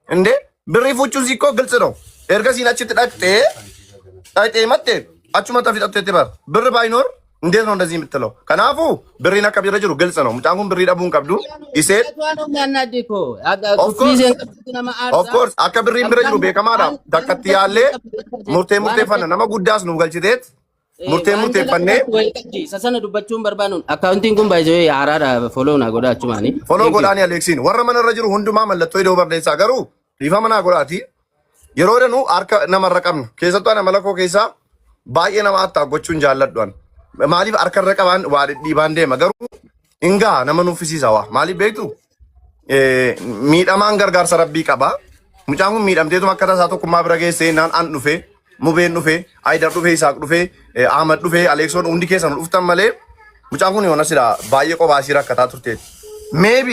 እንዴ ብሪ ፉቹ ዚኮ ግልጽ ነው ኤርገሲን አችት ዳክቴ ታይቴ መቴ አቹ መጣ ፊት አጥቴ ብር ባይኖር እንዴት ነው እንደዚህ የምትለው? ከናፉ ብሪና ከቢረ ጅሩ ግልጽ ነው። ሙጫንጉን ብሪ ዳቡን ቀብዱ ይሴት ኦፍ ኮርስ አከ ብሪን ብረ ጅሩ ቤከማዳ ዳከት ያለ ሙርቴ ፈነ ነማ ጉዳስ ነው ገልጭቴት ሙርቴ ፈነ ሰሰነ ዱበቹን በርባኑን አካውንቲንግ ጉን ባይዘው ያራራ ፎሎ ና ጎዳቹ ማኒ ፎሎ ጎዳኒ አሌክሲን ወረመነ ረጅሩ ሁንዱማ መለቶ ይደው በርደሳ ገሩ ይፈመና ጎዳቲ የሮደኑ አርከ ነመረቀም ከሰጧና መለኮ ከይሳ ባየ ነማታ ጎቹን ጃለዷን ማሊፍ አርከረቀባን ዋዲ ዲባንዴ መገሩ እንጋ ነመኑ ፍሲሳዋ ማሊፍ ቤቱ ሚዳማን ገርጋር ሰረቢ ቀባ ሙጫሙ ሚዳምቴቱ መከታ ሳቶ ኩማ ብረጌ ሴናን አን ዱፌ ሙቤን ዱፌ አይደር ዱፌ ይሳቅ ዱፌ አህመድ ዱፌ አሌክሶን ሁንዲ ኬሰን ዱፍተን መሌ ሙጫሙን የሆነ ሲራ ባየ ቆባ ሲራ ከታ ቱርቴ ሜቢ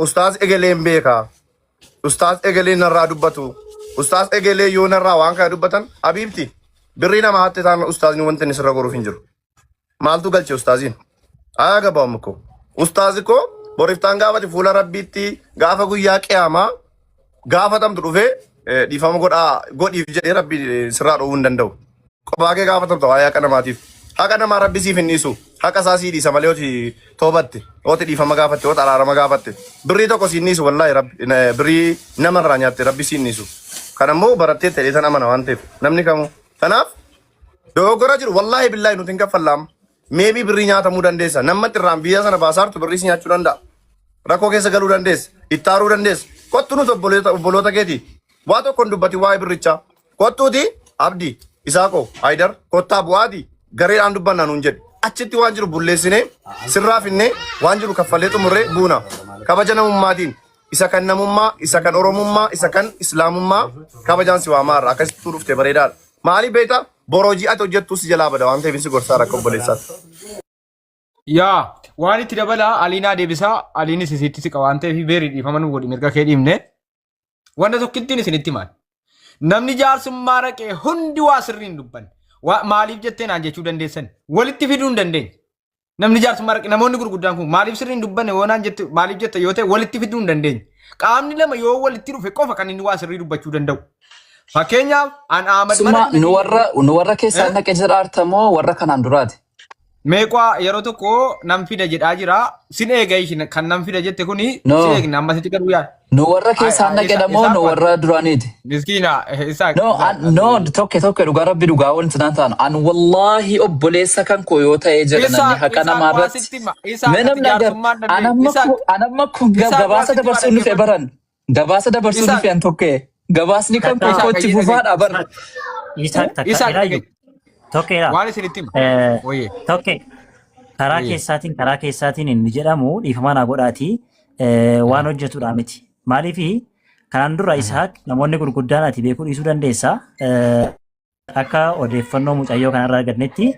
ኡስታዝ ኤገሌን ቤካ ኡስታዝ ኤገሌን ነራ ዱበቱ ኡስታዝ ኤገሌ ዮነራ ዋንካ ዱበተን አቢብቲ ብሪና ማሐተታን ኡስታዝ ነው ወንተን ይስረጎሩ ፍንጅሩ ማልቱ ገልጭ ኡስታዚን አያገባውም እኮ ኡስታዝ እኮ ቦሪፍታን ጋፋቲ ፉላ ረቢቲ ጋፋ ጉያ ቂያማ ጋፋተም ዱፌ ዲፋም ጎዲ ጀዴ ረቢ ስራዶ እንደንደው ቆባጌ ጋፋተም ተው አያቀነማቲፍ ሀቀነማ ረቢ ሲፍኒሱ ሀቀሳሲ ዲ ሰማሌዎች ቶበት ኦቲ ዲፋም ጋፋቲ ኦት አራራማ ጋፋቲ ብሪ ተቆ ሲኒሱ ወላሂ ረቢ ብሪ ነመራኛት ረቢ ሲኒሱ ከነሞ በረቴ ተሌተና ማና ዋንቴ ነምኒ ከሙ ተናፍ ዶጎራ ጅሩ ወላሂ ቢላሂ ኑትን ከፈላም ሜቢ ብሪ ኛተሙ ደንዴሳ ነመት ራም ቢያ ሰነ ባሳርቱ ብሪ ሲኛቹ ደንዳ ረኮ ከሰ ገሉ ደንዴስ ኢታሩ ደንዴስ ቆጥኑ ቦሎታ ጌቲ ዋቶ ኮንዱበቲ ዋይ ብሪቻ ቆጡቲ አብዲ ኢሳቆ አይደር ኮታ ቡአዲ ገሬ አንዱበና ነው እንጀ አችቲ ዋንጅሩ ቡሌስኔ ስራፍኔ ዋንጅሩ ከፈለጡ ሙሬ ቡና ከበጀነሙ ማዲን ኢሰከነሙማ ኢሰከን ኦሮሙማ ኢሰከን እስላሙማ ከበጃን ሲዋ ማራ አከስቱ ሩፍቴ በሬዳል ማሊ ቤታ ቦሮጂ አቶ ጀቱስ ጀላበዳ አንተ ቢስ ጎርሳ ረከብ በለሳት ያ ዋኒ ትደበላ አሊና ዴቢሳ አሊኒ ሲሲቲ ሲቀዋንተ ፊ ቤሪ ዲፈመኑ ወዲ ሚርጋ ከዲምነ ወንደ ቶክቲኒ ሲኒቲማን ነምኒ ጃርስ ማረቄ ሁንዲ ዋስሪን ዱበን ማሊፍ ጀቴና አንጀቹ ደንዴሰን ወልቲ ፊዱን ደንዴ ነምኒ ጃርስ ማረቄ ነሞኒ ጉርጉዳን ኩ ማሊፍ ስሪን ዱበን ወናን ጀት ማሊፍ ጀተ ዮቴ ወልቲ ፊዱን ደንዴ ቃምኒ ለማ ዮ ወልቲ ሩፌ ቆፈ ከኒኒ ዋስሪ ዱበቹ ደንደው fakeenyaaf an Ahmad Suma nu warra keessaa naqe jedhaartamoo warra kanaan duraati. Meeqaa yeroo tokko nam fida jedhaa jira sin eegaa kan nam fida jette kuni sin eegna amma sitti garuu yaa. Nu warra keessaa naqe damoo nu warra duraaniiti. Miskiina isaa. No tokke dhugaa rabbi dhugaa wanti naan ta'an an wallaahi obboleessa kan koo yoo ta'ee jedhanani haqa namaarratti. Menam nagar anamma kun gabaasa dabarsuun dhufe baran gabaasa dabarsuun dhufe an tokkee. Gabasni kan kochi bufaadha bar tokkeedha waan isinitti tokke karaa keessaatiin inni jedhamu dhiifamaa godhaati waan hojjetudha miti maaliif kanaan dura Isaaq namoonni gurguddaan ati beekuu dhiisuu dandeessa akka odeeffannoo mucayyoo kanarraa argannetti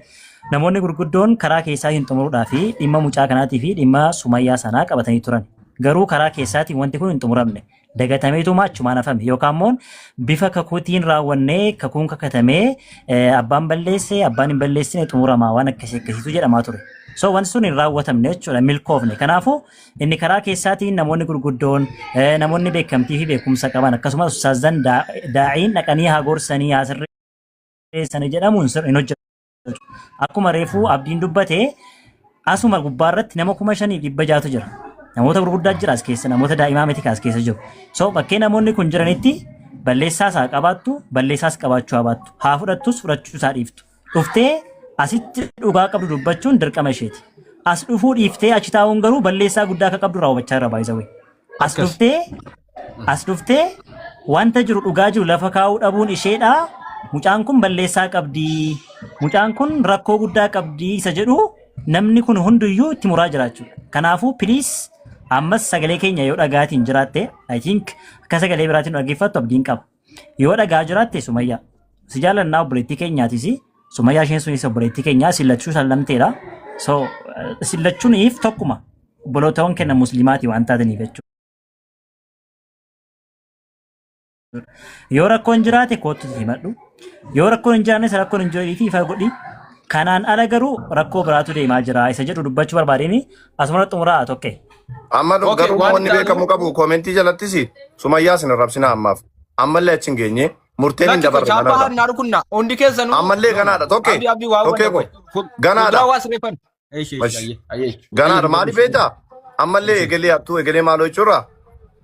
namoonni gurguddoon karaa keessaatiin xumuruudhaa fi dhimma mucaa kanaatii fi dhimma Sumayyaa sanaa qabatanii turan garuu karaa keessaatiin wanti kun hin xumuramne dagatameetuma achumaan hafame yookaan immoo bifa kakuutiin raawwannee kakuun kakatamee abbaan balleesse abbaan hin balleessine xumuramaa waan akkasiitu jedhamaa ture. So wanti sun hin raawwatamne jechuudha milkoofne. Kanaafuu inni karaa keessaatiin namoonni gurguddoon namoonni beekamtii fi beekumsa qaban akkasumas ustaazan daa'iin dhaqanii haa gorsanii haa sirreessanii jedhamuun hin hojjetu. Akkuma reefuu abdiin dubbate asuma gubbaarratti nama 5,600 jira. Namoota gurguddaa jira as keessa namoota daa'imaa miti as keessa jiru. So bakkee namoonni kun jiranitti balleessaas haa qabaattu balleessaas qabaachuu habaattu haa fudhattus fudhachuu isaa dhiiftu. Dhuftee asitti dhugaa qabdu dubbachuun dirqama isheeti. As dhufuu dhiiftee achi taa'uun garuu balleessaa guddaa akka qabdu raawwachaa irra baay'isawee. As dhuftee wanta jiru dhugaa jiru lafa kaa'uu dhabuun isheedha. Mucaan kun balleessaa qabdi. Mucaan kun rakkoo guddaa qabdi isa jedhu namni kun hunduyyuu itti muraa jiraachuu. Kanaafuu please ammas sagalee keenya yoo dhagaatiin jiraatte I think akka sagalee biraatiin dhaggeeffattu abdiin qaba. Yoo dhagaa jiraatte Sumayyaa si jaalannaa obboleettii keenyaatis Sumayyaa isheen sunis obboleettii keenyaa sillachuu sallamteedha. So sillachuuniif tokkuma obbolootawwan kenna musliimaati waan taataniif jechuudha. Yoo rakkoon jiraate kootu himadhu. Yoo rakkoon hin jiraannes rakkoon hin jirreefi ifa godhi. Kanaan ala garuu rakkoo biraatu deemaa jira isa jedhu dubbachuu barbaadeen asuma xumuraa tokko. Amma Okay, garuu waan wanni beekamu qabu komentii jalattis Sumayyaa sin rabsina ammaaf. Ammallee achi hin geenye murteen hin Lakki dabarre chaapaa kanarra. harnaa kunna hundi keessanuu. Ammallee ganaadha tokkee. Abdii abdii waa Tokkee wanta ko. Ganaadha. Waa sirreeffan. Ayyee. Ganaadha maaliif beektaa? Ammallee egelee hattuu egelee maaloo jechuurraa?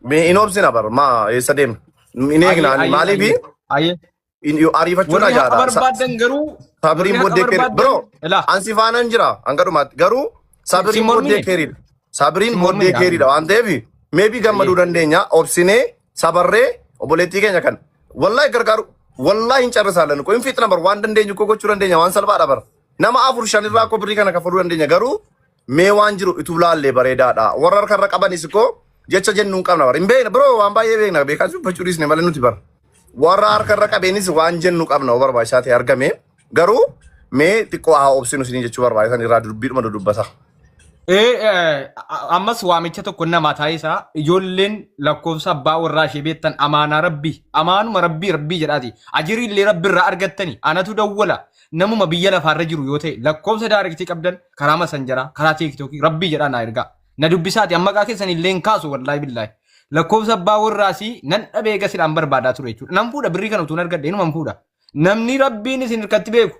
Mee hin obsina bar maa eessa deemna? Hin eegnaan maaliifi? Ayyee. Ariifachuudha Warri haqa jaadha. barbaadan garuu. Sabiriin booddee keerii. Bro Ilaa. ansi faana hin jira hangadumaatti garuu sabiriin mormine. booddee keeriidha. Sabiriin Si booddee mormine. keeriidha waan ta'eef meebii gammaduu dandeenya obsinee sabarree obboleettii keenya kan wallahi gargaaru wallahi hin carrisaalan ko hin fixna bar waan dandeenyu ko gochuu dandeenya waan salphaadha bar nama afur shanirraa ko birrii kana kafaluu dandeenya garuu mee waan jiru ituu laallee bareedaadha warra harkarra qabanis ko jecha jennuun qabna bar hin beekna bro waan baay'ee beekna beekaa dubbachuu dhiisne malee nuti bar warra harkarra qabeenis waan jennu qabna o barbaachisaa ta'e argame garuu mee xiqqoo haa obsinu isin jechuu barbaachisan irraa dubbiidhuma dubbata. Ammas waamicha tokko nama ta'isaa ijoolleen lakkoofsa abbaa warraa ishee beektan amaanaa rabbii amaanuma rabbii jedhaati ajirii illee rabbi irraa argattani anatu dawwala namuma biyya lafaarra jiru yoo ta'e lakkoofsa daarektii qabdan karaa masanjaraa karaa tiiktookii rabbii jedhaa naa ergaa na dubbisaati amma maqaa keessan illee hin kaasu wallaahi billaahi lakkoofsa abbaa warraasii nan dhabee gasidhaan barbaadaa ture jechuudha nan fuudha birrii kana utuun argadhe inuma fuudha namni rabbiin isin hirkatti beeku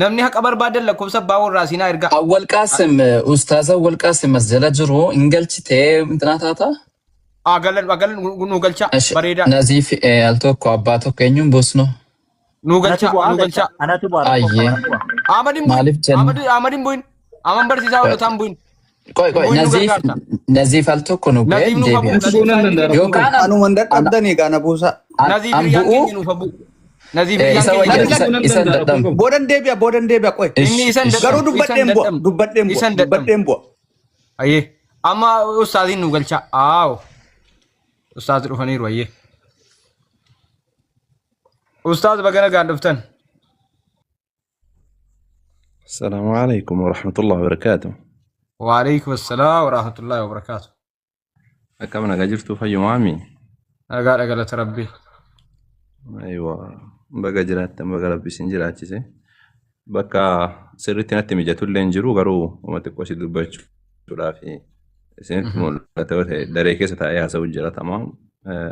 namni haqa barbaadan lakkoofsa abbaa warraasii naa ergaa. Awwal Qaasim Ustaaz Awwal Qaasim as jala jiru hin galchitee intina taata? Galan nu galcha bareeda. Naziif al tokko abbaa tokko eenyuun buusnu? Nu galcha. Anatu bu'aa. Ayyee. Amadin Maaliif jenna? Amadin bu'in. Aman barsiisaa hojjetaan bu'in. Qoy Naziif al tokko nu bu'ee deebi'a. Yookaan Anuman dadhabdanii gaana buusa. Naziif riyyaan keenya nuuf habu. Naziif riyyaan keenya. Isan dadhabu. Boodan deebi'a qoy. Inni isan Garuu dubbadheen bu'a. Ayyee. Amma ustaaziin nu galcha. Aawo. Ustaazi dhufaniiru ayyee. Ustaaz bagana gaan dhuftan. السلام عليكم ورحمة الله وبركاته. وعليكم السلام ورحمة الله وبركاته. كم أنا جرت في يومي. قالت ربي. أيوة بقى جرات بقى ربي سنجرات شيء. بقى سرتنا تمجت اللي نجرو قرو وما تقوش دبج شرافي. سنت مول توه دريكة ستايا سوي جرا تمام.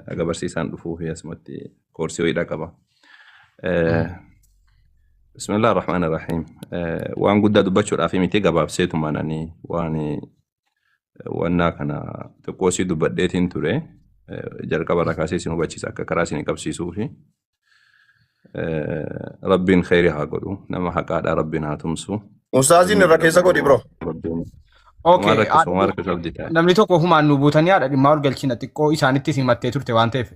أقبل سيسان دفوه هي اسمتي كورسي ويدا كبا. بسم الله الرحمن الرحيم. وان قد دبج شرافي متى قبل سيتو مانني وانا كنا تقوسي دبدتين ترى. جرك بركاسي سنو بچيس akka karaasini qabsiisuu fi rabbiin khayri haa godhu nama haqaadha rabbiin haa tumsu Ustaaziin irra keessa godhi bro. Okay. Namni tokko humaan nu buutanii haadha dhimmaa ol galchina xiqqoo isaanitti simattee turte waan ta'eef.